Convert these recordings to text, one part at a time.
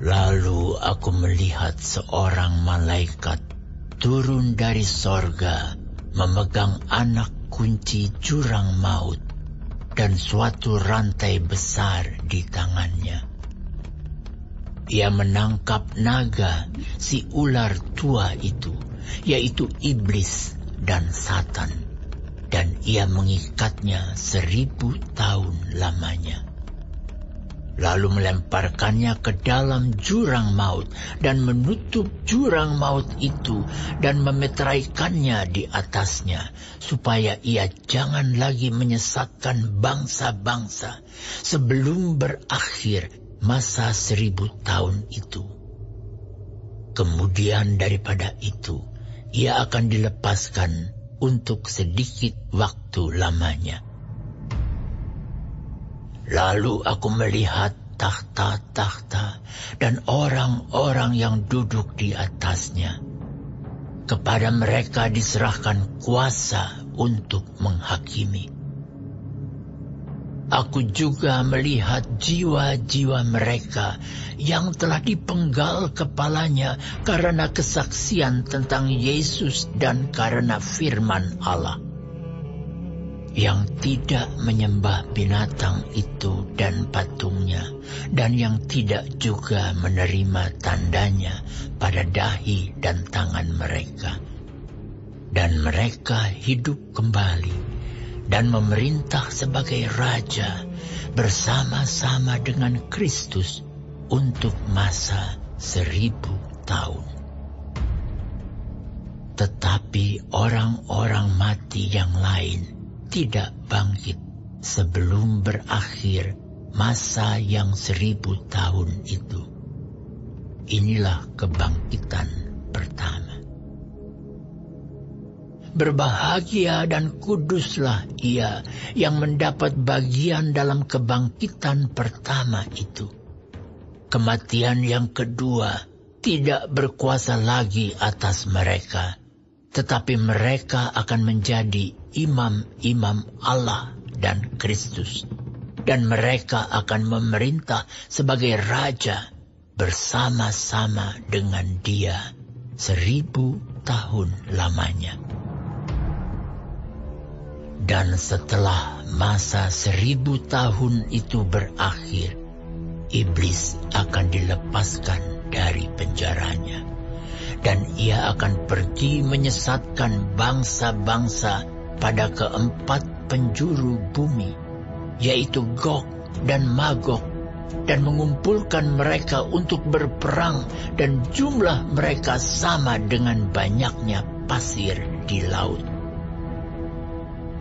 Lalu aku melihat seorang malaikat turun dari sorga, memegang anak kunci jurang maut dan suatu rantai besar di tangannya. Ia menangkap naga, si ular tua itu, yaitu iblis dan Satan, dan ia mengikatnya 1000 tahun lamanya. Lalu melemparkannya ke dalam jurang maut dan menutup jurang maut itu dan memeteraikannya di atasnya, supaya ia jangan lagi menyesatkan bangsa-bangsa sebelum berakhir masa 1000 tahun itu. Kemudian daripada itu, ia akan dilepaskan untuk sedikit waktu lamanya. Lalu aku melihat takhta-takhta dan orang-orang yang duduk di atasnya. Kepada mereka diserahkan kuasa untuk menghakimi. Aku juga melihat jiwa-jiwa mereka yang telah dipenggal kepalanya karena kesaksian tentang Yesus dan karena firman Allah, yang tidak menyembah binatang itu dan patungnya, dan yang tidak juga menerima tandanya pada dahi dan tangan mereka. Dan mereka hidup kembali dan memerintah sebagai raja bersama-sama dengan Kristus untuk masa 1000 tahun. Tetapi orang-orang mati yang lain tidak bangkit sebelum berakhir masa yang 1000 tahun itu. Inilah kebangkitan pertama. Berbahagia dan kuduslah ia yang mendapat bagian dalam kebangkitan pertama itu. Kematian yang kedua tidak berkuasa lagi atas mereka, tetapi mereka akan menjadi imam-imam Allah dan Kristus, dan mereka akan memerintah sebagai raja bersama-sama dengan Dia 1000 tahun lamanya. Dan setelah masa 1000 tahun itu berakhir, iblis akan dilepaskan dari penjaranya, dan ia akan pergi menyesatkan bangsa-bangsa pada keempat penjuru bumi, yaitu Gog dan Magog, dan mengumpulkan mereka untuk berperang, dan jumlah mereka sama dengan banyaknya pasir di laut.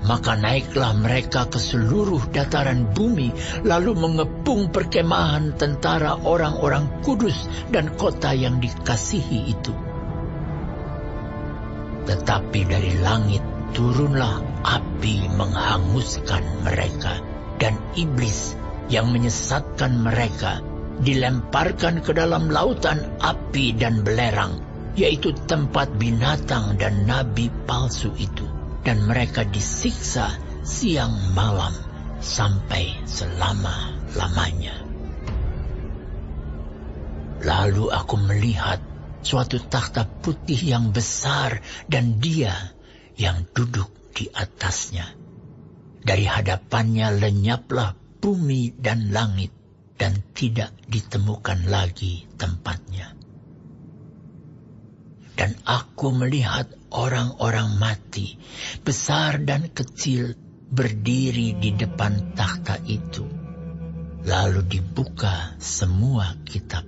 Maka naiklah mereka ke seluruh dataran bumi, lalu mengepung perkemahan tentara orang-orang kudus dan kota yang dikasihi itu. Tetapi dari langit turunlah api menghanguskan mereka, dan iblis yang menyesatkan mereka dilemparkan ke dalam lautan api dan belerang, yaitu tempat binatang dan nabi palsu itu. Dan mereka disiksa siang malam sampai selama-lamanya. Lalu aku melihat suatu takhta putih yang besar dan Dia yang duduk di atasnya. Dari hadapannya lenyaplah bumi dan langit, dan tidak ditemukan lagi tempatnya. Dan aku melihat orang-orang mati, besar dan kecil, berdiri di depan takhta itu. Lalu dibuka semua kitab,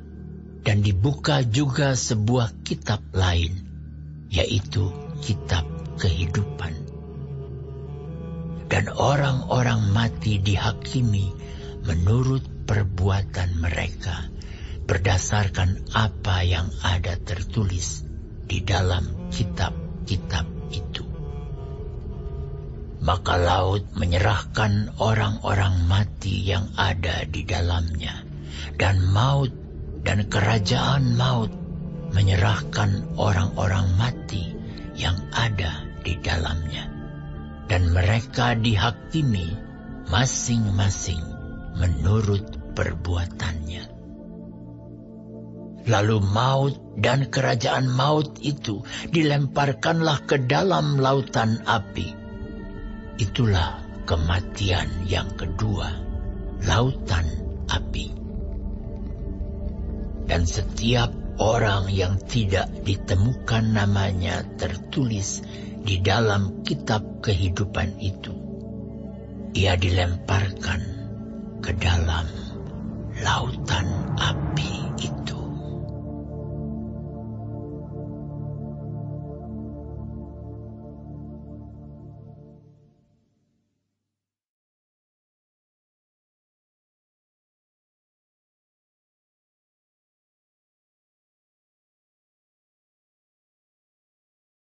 dan dibuka juga sebuah kitab lain, yaitu kitab kehidupan. Dan orang-orang mati dihakimi menurut perbuatan mereka, berdasarkan apa yang ada tertulis di dalam kitab-kitab itu. Maka laut menyerahkan orang-orang mati yang ada di dalamnya, dan maut dan kerajaan maut menyerahkan orang-orang mati yang ada di dalamnya. Dan mereka dihakimi masing-masing menurut perbuatannya. Lalu maut dan kerajaan maut itu dilemparkanlah ke dalam lautan api. Itulah kematian yang kedua, lautan api. Dan setiap orang yang tidak ditemukan namanya tertulis di dalam kitab kehidupan itu, ia dilemparkan ke dalam lautan api.